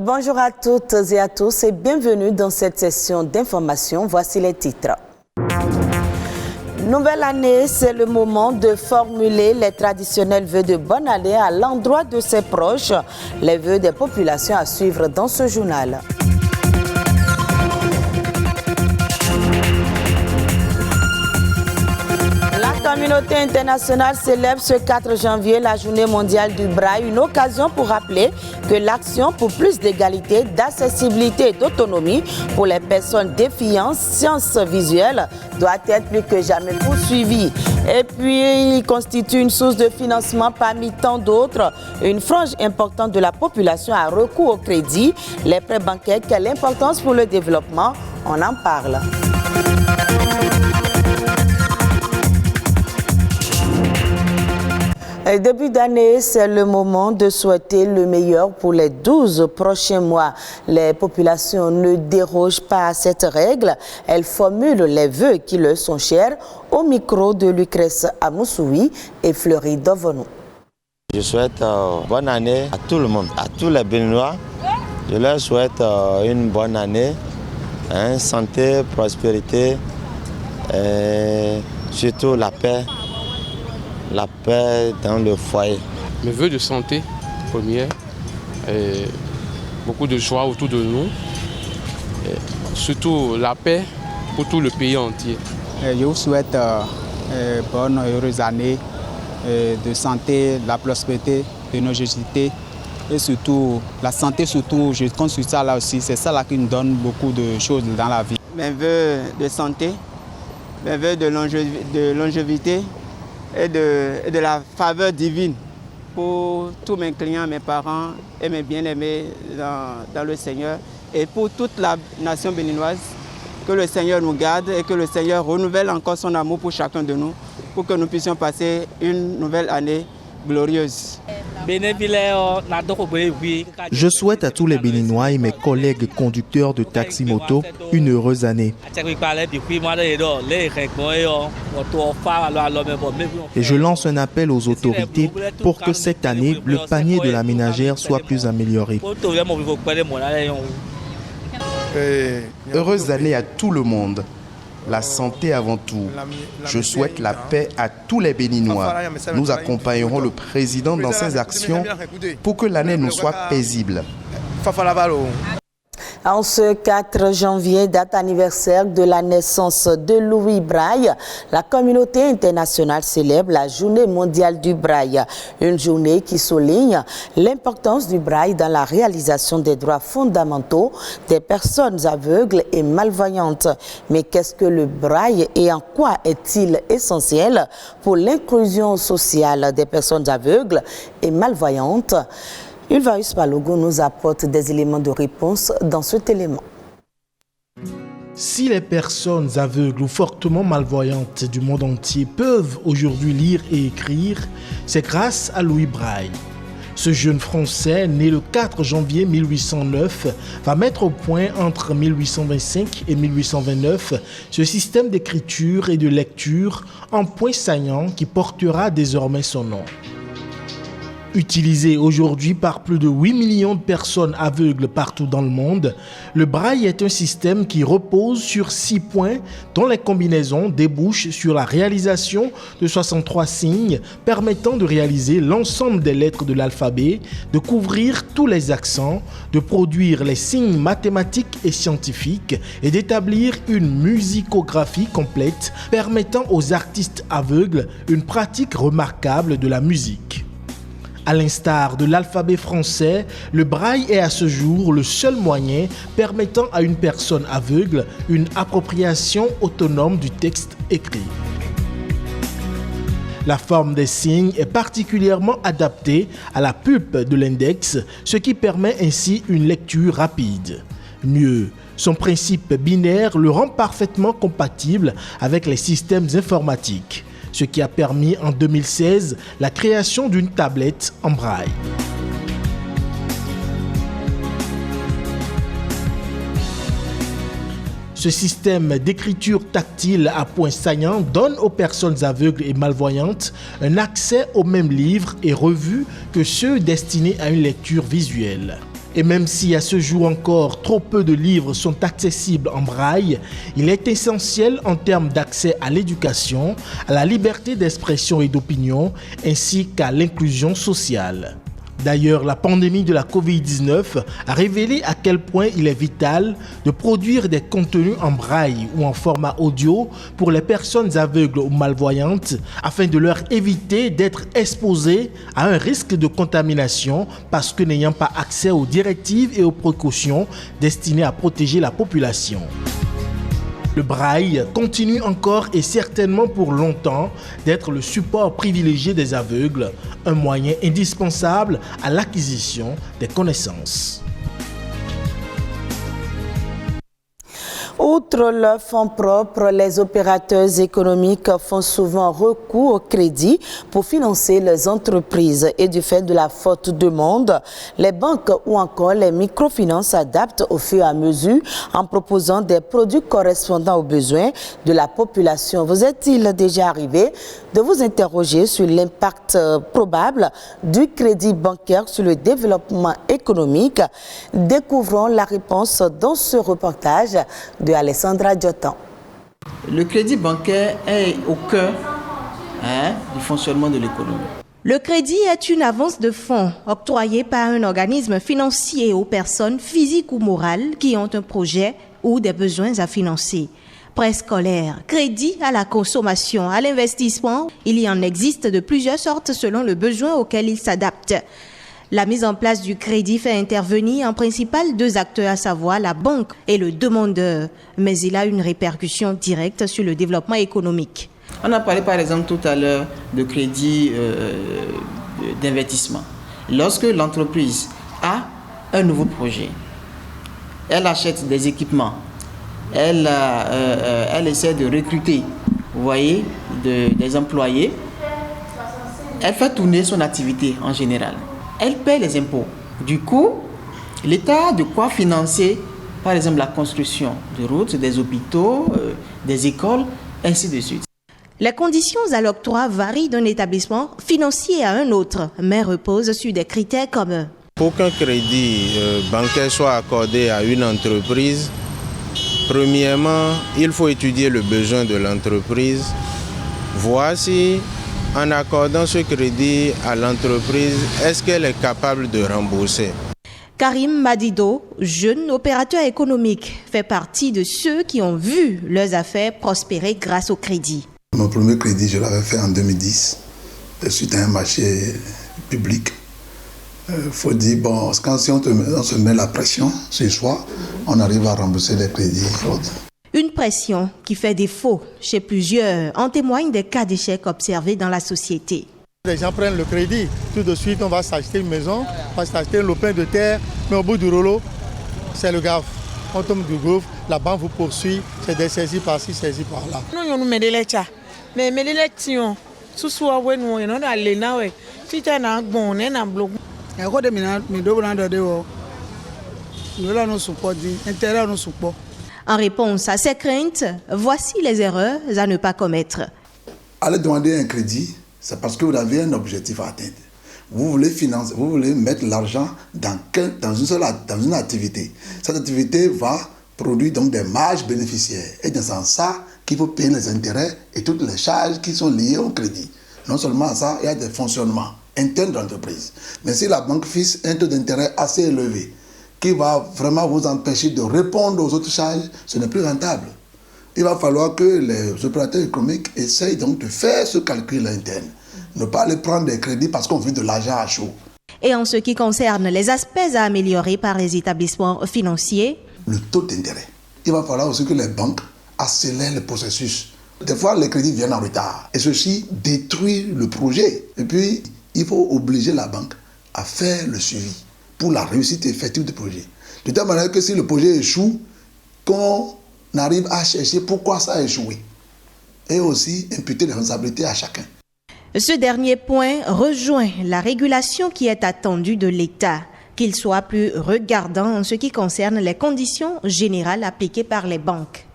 Bonjour à toutes et à tous et bienvenue dans cette session d'information. Voici les titres. Nouvelle année, c'est le moment de formuler les traditionnels vœux de bonne année à l'endroit de ses proches. Les vœux des populations à suivre dans ce journal. La communauté internationale célèbre ce 4 janvier la journée mondiale du braille, une occasion pour rappeler que l'action pour plus d'égalité, d'accessibilité et d'autonomie pour les personnes défiant sciences visuelles doit être plus que jamais poursuivie. Et puis, il constitue une source de financement parmi tant d'autres. Une frange importante de la population a recours au crédit. Les prêts bancaires, quelle importance pour le développement? On en parle. Début d'année, c'est le moment de souhaiter le meilleur pour les 12 prochains mois. Les populations ne dérogent pas à cette règle. Elles formulent les vœux qui leur sont chers au micro de Lucrèce Amoussoui et Fleury Dovonou. Je souhaite bonne année à tout le monde, à tous les Béninois. Je leur souhaite une bonne année, santé, prospérité et surtout la paix. La paix dans le foyer. Mes vœux de santé, première, et beaucoup de joie autour de nous, et surtout la paix pour tout le pays entier. Je vous souhaite bonne, heureuse année de santé, la prospérité, de longévité et surtout la santé, surtout, je compte sur ça là aussi, c'est ça là qui nous donne beaucoup de choses dans la vie. Mes vœux de santé, mes vœux de longévité, et de la faveur divine pour tous mes clients, mes parents et mes bien-aimés dans le Seigneur et pour toute la nation béninoise, que le Seigneur nous garde et que le Seigneur renouvelle encore son amour pour chacun de nous pour que nous puissions passer une nouvelle année glorieuse. Je souhaite à tous les Béninois et mes collègues conducteurs de taxi-moto une heureuse année. Et je lance un appel aux autorités pour que cette année, le panier de la ménagère soit plus amélioré. Heureuse année à tout le monde. La santé avant tout. Je souhaite la paix à tous les Béninois. Nous accompagnerons le président dans ses actions pour que l'année nous soit paisible. En ce 4 janvier, date anniversaire de la naissance de Louis Braille, la communauté internationale célèbre la Journée mondiale du Braille. Une journée qui souligne l'importance du Braille dans la réalisation des droits fondamentaux des personnes aveugles et malvoyantes. Mais qu'est-ce que le Braille et en quoi est-il essentiel pour l'inclusion sociale des personnes aveugles et malvoyantes? Ulvaeus Balogun nous apporte des éléments de réponse dans cet élément. Si les personnes aveugles ou fortement malvoyantes du monde entier peuvent aujourd'hui lire et écrire, c'est grâce à Louis Braille. Ce jeune Français, né le 4 janvier 1809, va mettre au point entre 1825 et 1829 ce système d'écriture et de lecture en points saillants qui portera désormais son nom. Utilisé aujourd'hui par plus de 8 millions de personnes aveugles partout dans le monde, le braille est un système qui repose sur 6 points dont les combinaisons débouchent sur la réalisation de 63 signes permettant de réaliser l'ensemble des lettres de l'alphabet, de couvrir tous les accents, de produire les signes mathématiques et scientifiques et d'établir une musicographie complète permettant aux artistes aveugles une pratique remarquable de la musique. À l'instar de l'alphabet français, le braille est à ce jour le seul moyen permettant à une personne aveugle une appropriation autonome du texte écrit. La forme des signes est particulièrement adaptée à la pulpe de l'index, ce qui permet ainsi une lecture rapide. Mieux, son principe binaire le rend parfaitement compatible avec les systèmes informatiques, ce qui a permis en 2016 la création d'une tablette en braille. Ce système d'écriture tactile à points saillants donne aux personnes aveugles et malvoyantes un accès aux mêmes livres et revues que ceux destinés à une lecture visuelle. Et même si à ce jour encore trop peu de livres sont accessibles en braille, il est essentiel en termes d'accès à l'éducation, à la liberté d'expression et d'opinion, ainsi qu'à l'inclusion sociale. D'ailleurs, la pandémie de la Covid-19 a révélé à quel point il est vital de produire des contenus en braille ou en format audio pour les personnes aveugles ou malvoyantes afin de leur éviter d'être exposées à un risque de contamination parce que n'ayant pas accès aux directives et aux précautions destinées à protéger la population. Le braille continue encore et certainement pour longtemps d'être le support privilégié des aveugles, un moyen indispensable à l'acquisition des connaissances. Outre leurs fonds propres, les opérateurs économiques font souvent recours au crédit pour financer les entreprises. Et du fait de la forte demande, les banques ou encore les microfinances s'adaptent au fur et à mesure en proposant des produits correspondant aux besoins de la population. Vous est-il déjà arrivé de vous interroger sur l'impact probable du crédit bancaire sur le développement économique? Découvrons la réponse dans ce reportage de Alessandra Diotan. Le crédit bancaire est au cœur du fonctionnement de l'économie. Le crédit est une avance de fonds octroyée par un organisme financier aux personnes physiques ou morales qui ont un projet ou des besoins à financer. Prêt scolaire, crédit à la consommation, à l'investissement, il y en existe de plusieurs sortes selon le besoin auquel il s'adapte. La mise en place du crédit fait intervenir en principal deux acteurs, à savoir la banque et le demandeur, mais il a une répercussion directe sur le développement économique. On a parlé par exemple tout à l'heure de crédit d'investissement. Lorsque l'entreprise a un nouveau projet, elle achète des équipements, elle essaie de recruter, vous voyez, des employés, elle fait tourner son activité en général. Elle paie les impôts. Du coup, l'État a de quoi financer, par exemple, la construction de routes, des hôpitaux, des écoles, ainsi de suite. Les conditions à l'octroi varient d'un établissement financier à un autre, mais reposent sur des critères communs. Pour qu'un crédit bancaire soit accordé à une entreprise, premièrement, il faut étudier le besoin de l'entreprise, voir si, en accordant ce crédit à l'entreprise, est-ce qu'elle est capable de rembourser? Karim Madido, jeune opérateur économique, fait partie de ceux qui ont vu leurs affaires prospérer grâce au crédit. Mon premier crédit, je l'avais fait en 2010, suite à un marché public. Il faut dire, bon, quand si on se met la pression sur soi, on arrive à rembourser les crédits. Une pression qui fait défaut chez plusieurs. En témoignent des cas d'échecs observés dans la société. Les gens prennent le crédit, tout de suite on va s'acheter une maison, on va s'acheter un lopin de terre, mais au bout du rouleau, c'est le gaffe. On tombe du gouffre, la banque vous poursuit, c'est des saisies par-ci, saisies par-là. En réponse à ces craintes, voici les erreurs à ne pas commettre. Allez demander un crédit, c'est parce que vous avez un objectif à atteindre. Vous voulez financer, vous voulez mettre l'argent dans une activité. Cette activité va produire donc des marges bénéficiaires. Et c'est dans ça qu'il faut payer les intérêts et toutes les charges qui sont liées au crédit. Non seulement à ça, il y a des fonctionnements internes de l'entreprise. Mais si la banque fixe un taux d'intérêt assez élevé, qui va vraiment vous empêcher de répondre aux autres charges, ce n'est plus rentable. Il va falloir que les opérateurs économiques essayent donc de faire ce calcul interne. Ne pas aller prendre des crédits parce qu'on veut de l'argent à chaud. Et en ce qui concerne les aspects à améliorer par les établissements financiers, le taux d'intérêt. Il va falloir aussi que les banques accélèrent le processus. Des fois, les crédits viennent en retard. Et ceci détruit le projet. Et puis, il faut obliger la banque à faire le suivi pour la réussite effective du projet. De telle manière que si le projet échoue, qu'on arrive à chercher pourquoi ça a échoué. Et aussi imputer les responsabilités à chacun. Ce dernier point rejoint la régulation qui est attendue de l'État, qu'il soit plus regardant en ce qui concerne les conditions générales appliquées par les banques.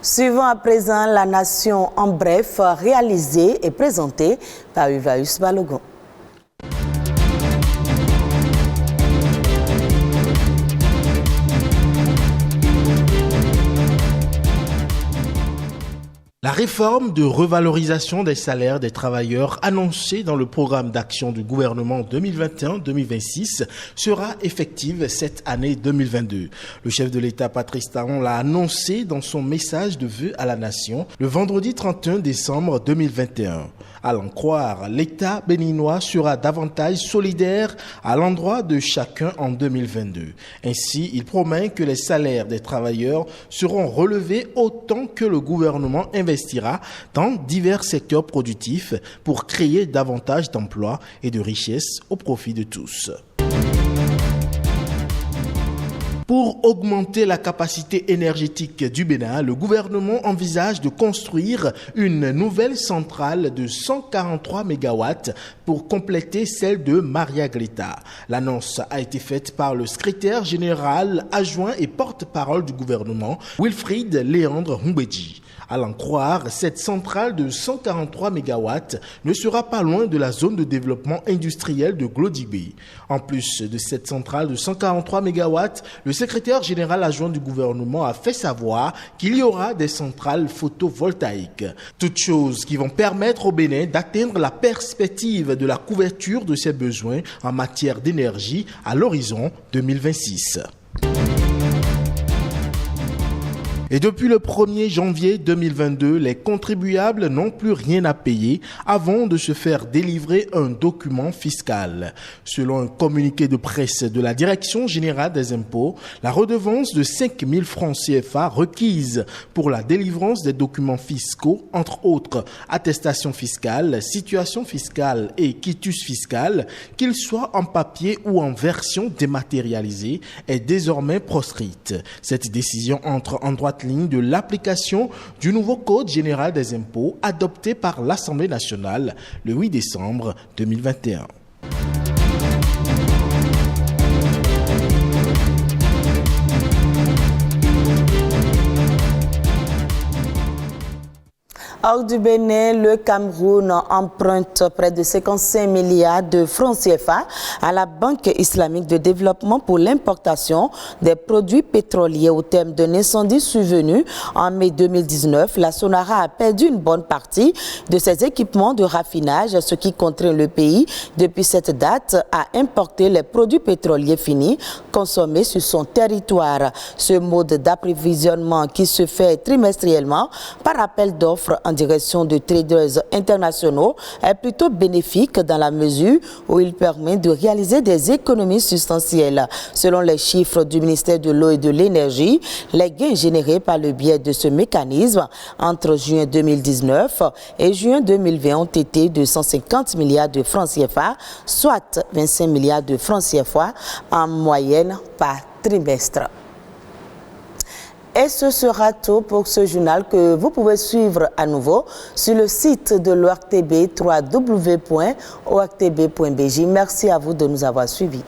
Suivons à présent la Nation en bref, réalisée et présentée par Uvaïus Balogun. La réforme de revalorisation des salaires des travailleurs annoncée dans le programme d'action du gouvernement 2021-2026 sera effective cette année 2022. Le chef de l'État Patrice Talon l'a annoncé dans son message de vœux à la nation le vendredi 31 décembre 2021. À l'en croire, l'État béninois sera davantage solidaire à l'endroit de chacun en 2022. Ainsi, il promet que les salaires des travailleurs seront relevés autant que le gouvernement investira dans divers secteurs productifs pour créer davantage d'emplois et de richesses au profit de tous. Pour augmenter la capacité énergétique du Bénin, le gouvernement envisage de construire une nouvelle centrale de 143 MW pour compléter celle de Maria Gleta. L'annonce a été faite par le secrétaire général adjoint et porte-parole du gouvernement, Wilfried Léandre Humbedji. À l'en croire, cette centrale de 143 MW ne sera pas loin de la zone de développement industriel de Glodibé. En plus de cette centrale de 143 MW, le secrétaire général adjoint du gouvernement a fait savoir qu'il y aura des centrales photovoltaïques. Toutes choses qui vont permettre au Bénin d'atteindre la perspective de la couverture de ses besoins en matière d'énergie à l'horizon 2026. Et depuis le 1er janvier 2022, les contribuables n'ont plus rien à payer avant de se faire délivrer un document fiscal. Selon un communiqué de presse de la Direction générale des impôts, la redevance de 5 000 francs CFA requise pour la délivrance des documents fiscaux, entre autres attestation fiscale, situation fiscale et quitus fiscal, qu'ils soient en papier ou en version dématérialisée, est désormais proscrite. Cette décision entre en droite ligne de l'application du nouveau Code général des impôts adopté par l'Assemblée nationale le 8 décembre 2021. Hors du Bénin, le Cameroun emprunte près de 55 milliards de francs CFA à la Banque islamique de développement pour l'importation des produits pétroliers. Au terme d'un incendie survenu en mai 2019, la Sonara a perdu une bonne partie de ses équipements de raffinage, ce qui contraint le pays depuis cette date à importer les produits pétroliers finis consommés sur son territoire. Ce mode d'approvisionnement qui se fait trimestriellement par appel d'offres en direction de traders internationaux est plutôt bénéfique dans la mesure où il permet de réaliser des économies substantielles. Selon les chiffres du ministère de l'Eau et de l'Énergie, les gains générés par le biais de ce mécanisme entre juin 2019 et juin 2020 ont été de 150 milliards de francs CFA, soit 25 milliards de francs CFA en moyenne par trimestre. Et ce sera tout pour ce journal que vous pouvez suivre à nouveau sur le site de l'ORTB, www.ortb.bj. Merci à vous de nous avoir suivis.